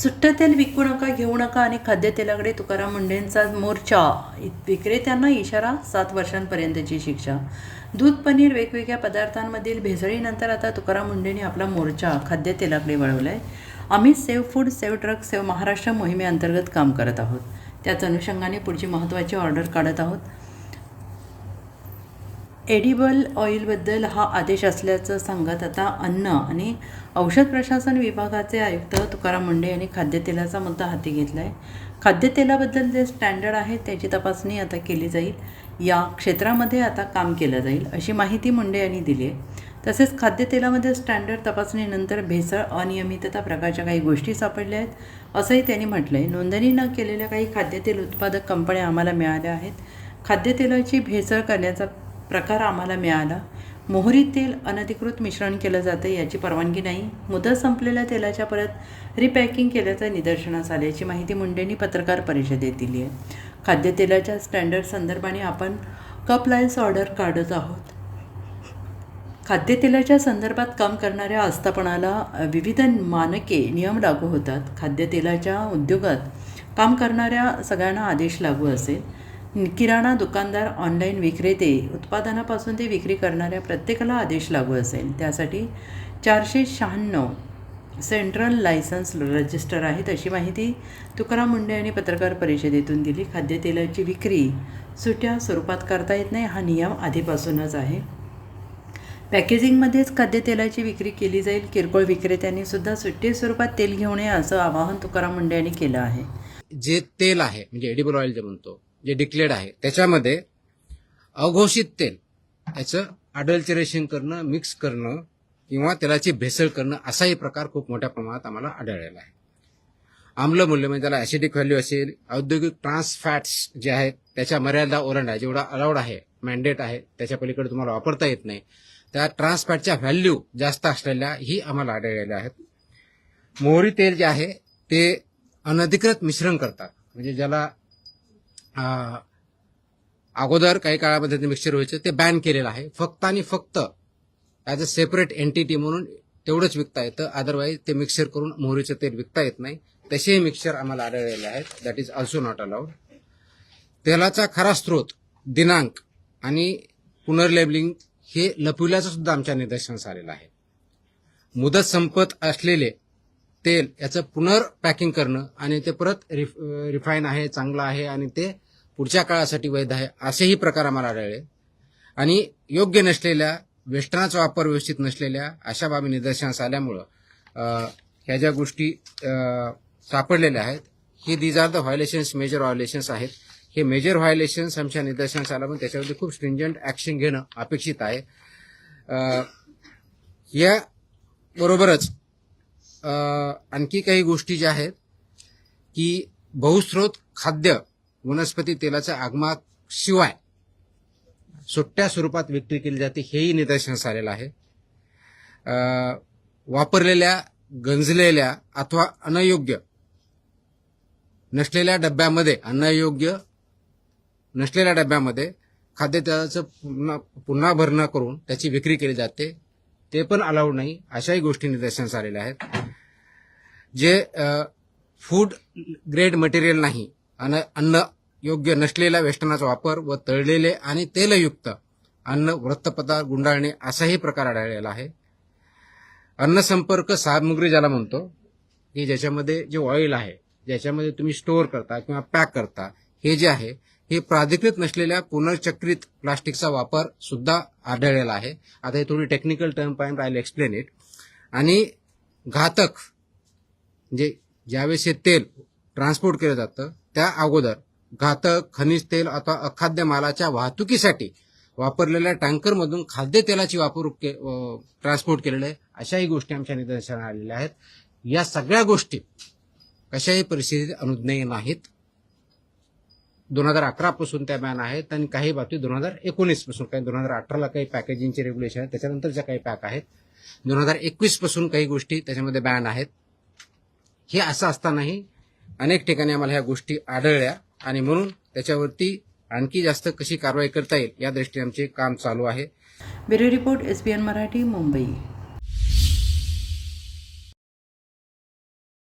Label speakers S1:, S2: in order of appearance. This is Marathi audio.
S1: सुट्टं तेल विकू नका, घेऊ नका आणि खाद्यतेलाकडे तुकाराम मुंढेंचा मोर्चा. विक्रेत्यांना इशारा, 7 वर्षांपर्यंतची शिक्षा. दूध, पनीर, वेगवेगळ्या पदार्थांमधील भेसळीनंतर आता तुकाराम मुंढेंनी आपला मोर्चा खाद्यतेलाकडे वळवला आहे. आम्ही save food, save drugs, save Maharashtra मोहिमेअंतर्गत काम करत आहोत. त्याच अनुषंगाने पुढची महत्त्वाची ऑर्डर काढत आहोत. एडिबल ऑइलबद्दल हा आदेश असल्याचं सांगत आता अन्न आणि औषध प्रशासन विभागाचे आयुक्त तुकाराम मुंढे यांनी खाद्यतेलाचा मुद्दा हाती घेतला आहे. खाद्यतेलाबद्दल जे स्टँडर्ड आहे त्याची तपासणी आता केली जाईल. या क्षेत्रामध्ये आता काम केलं जाईल अशी माहिती मुंढे यांनी दिली आहे. तसेच खाद्यतेलामध्ये स्टँडर्ड तपासणीनंतर भेसळ, अनियमितता प्रकारच्या काही गोष्टी सापडल्या आहेत असंही त्यांनी म्हटलं आहे. नोंदणी न केलेल्या काही खाद्यतेल उत्पादक कंपन्या आम्हाला मिळाल्या आहेत. खाद्यतेलाची भेसळ करण्याचा प्रकार आम्हाला मिळाला. मोहरी तेल अनधिकृत मिश्रण केलं जातं, याची परवानगी नाही. मुदत संपलेल्या तेलाच्या परत रिपॅकिंग केल्याचं निदर्शनास आल्याची माहिती मुंढेंनी पत्रकार परिषदेत दिली आहे. खाद्यतेलाच्या स्टँडर्ड संदर्भाने आपण कम्प्लायन्स ऑर्डर काढत आहोत. खाद्यतेलाच्या संदर्भात काम करणाऱ्या आस्थापनाला विविध मानके, नियम लागू होतात. खाद्यतेलाच्या उद्योगात काम करणाऱ्या सगळ्यांना आदेश लागू असेल. किराणा दुकानदार, ऑनलाईन विक्रेते, उत्पादनापासून ते विक्री करणाऱ्या प्रत्येकाला आदेश लागू असेल. त्यासाठी 496 सेंट्रल लायसन्स रजिस्टर आहेत अशी माहिती तुकाराम मुंढे यांनी पत्रकार परिषदेतून दिली. खाद्यतेलाची विक्री सुट्या स्वरूपात करता येत नाही, हा नियम आधीपासूनच आहे. पॅकेजिंगमध्येच खाद्यतेलाची विक्री केली जाईल. किरकोळ विक्रेत्यांनी सुद्धा सुट्टे स्वरूपात तेल घेऊ नये असं आवाहन तुकाराम मुंढे यांनी केलं आहे.
S2: जे तेल आहे म्हणजे एडिबल ऑइल जे म्हणतो, जे डिक्लेअर्ड आहे, त्याच्यामध्ये अघोषित तेल याचं अडल्चरेशन करणं, मिक्स करणं किंवा तेलाची भेसळ करणं असाही प्रकार खूप मोठ्या प्रमाणात आम्हाला आढळलेला आहे. आम्लमूल्य म्हणजे त्याला ॲसिडिक व्हॅल्यू असेल, औद्योगिक ट्रान्स फॅट्स जे आहेत त्याच्या मर्यादा ओलांडा, जेवढा अलाउड आहे, मॅन्डेट आहे, त्याच्या पलीकडे तुम्हाला वापरता येत नाही, त्या ट्रान्स फॅटच्या व्हॅल्यू जास्त असलेल्या ही आम्हाला आढळलेल्या आहेत. मोहरी तेल जे आहे ते अनधिकृत मिश्रण करतात, म्हणजे ज्याला अगोदर काही काळामध्ये ते मिक्सचर व्हायचं ते बॅन केलेलं आहे. फक्त आणि फक्त ॲज अ सेपरेट एंटिटी म्हणून तेवढंच विकता येतं, अदरवाईज ते मिक्सचर करून मोहरीचं तेल विकता येत नाही. तसेही मिक्सचर आम्हाला आढळलेले आहेत. That is also not allowed. तेलाचा खरा स्रोत, दिनांक आणि पुनर्लेबलिंग हे लपविल्याचं सुद्धा आमच्या निदर्शनास आलेलं आहे. मुदत संपत असलेले तेल याचं पुनर्पॅकिंग करणं आणि ते परत रिफाईन आहे, चांगलं आहे आणि ते पुढच्या काळासाठी वैध आहे असेही प्रकार आम्हाला आढळले. आणि योग्य नसलेल्या, वेष्टनाचा वापर व्यवस्थित नसलेल्या अशा बाबी निदर्शनास आल्यामुळं ह्या ज्या गोष्टी सापडलेल्या आहेत ही दीज आर द व्हायोलेशन्स, मेजर व्हायोलेशन्स आहेत. हे मेजर व्हायोलेशन्स आमच्या निदर्शनास आल्यामुळे त्याच्यावरती खूप स्ट्रिंजंट ॲक्शन घेणं अपेक्षित आहे. या बरोबरच आणखी काही गोष्टी ज्या आहेत की बहुस्रोत खाद्य वनस्पती तेलाच्या आगमनाशिवाय सुट्ट्या स्वरूपात विक्री केली जाते, हेही निदर्शनास आलेलं आहे. वापरलेल्या, गंजलेल्या अथवा अनयोग्य नसलेल्या डब्यामध्ये, अनयोग्य नसलेल्या डब्यामध्ये खाद्यतेलाचं पुन्हा भरणा करून त्याची विक्री केली जाते, ते पण अलाउड नाही. अशाही गोष्टी निदर्शनास आलेल्या आहेत. जे फूड ग्रेड मटेरियल नाही, अन्न योग्य नसलेल्या वेष्टनाचा वापर व तळलेले आणि तेलयुक्त अन्न, वृत्तपदार्थ गुंडाळणे असाही प्रकार आढळलेला आहे. अन्न संपर्क सामग्री ज्याला म्हणतो, की ज्याच्यामध्ये जे ऑइल आहे, ज्याच्यामध्ये तुम्ही स्टोअर करता किंवा पॅक करता, हे जे आहे हे प्राधिकृत नसलेल्या पुनर्चक्रित प्लास्टिकचा वापर सुद्धा आढळलेला आहे. आता हे थोडी टेक्निकल टर्म पाहिजे, आय विल एक्सप्लेन इट. आणि घातक म्हणजे ज्यावेळेस हे तेल ट्रान्सपोर्ट केलं जातं त्या अगोदर घातक खनिज तेल अथवा अखाद्य मालाच्या वाहतुकीसाठी वापरलेल्या टँकरमधून खाद्यतेलाची ट्रान्सपोर्ट केलेलं आहे, अशाही गोष्टी आमच्या निदर्शनास आलेल्या आहेत. या सगळ्या गोष्टी कशाही परिस्थितीत अनुज्ञेय नाहीत. 2011 पासून त्या बॅन आहेत आणि काही बाबतीत 2019 पासून, काही 2018ला काही पॅकेजिंगचे रेग्युलेशन आहेत, त्याच्यानंतरच्या काही पॅक आहेत. 2021 पासून काही गोष्टी त्याच्यामध्ये बॅन आहेत. हे असं असतानाही अनेक ठिकाणी आम्हाला ह्या गोष्टी आढळल्या आणि म्हणून त्याच्यावरती आणखी जास्त कशी कारवाई करता येईल या दृष्टीने आमचे काम चालू आहे.
S1: Bureau report, SBN Marathi, Mumbai.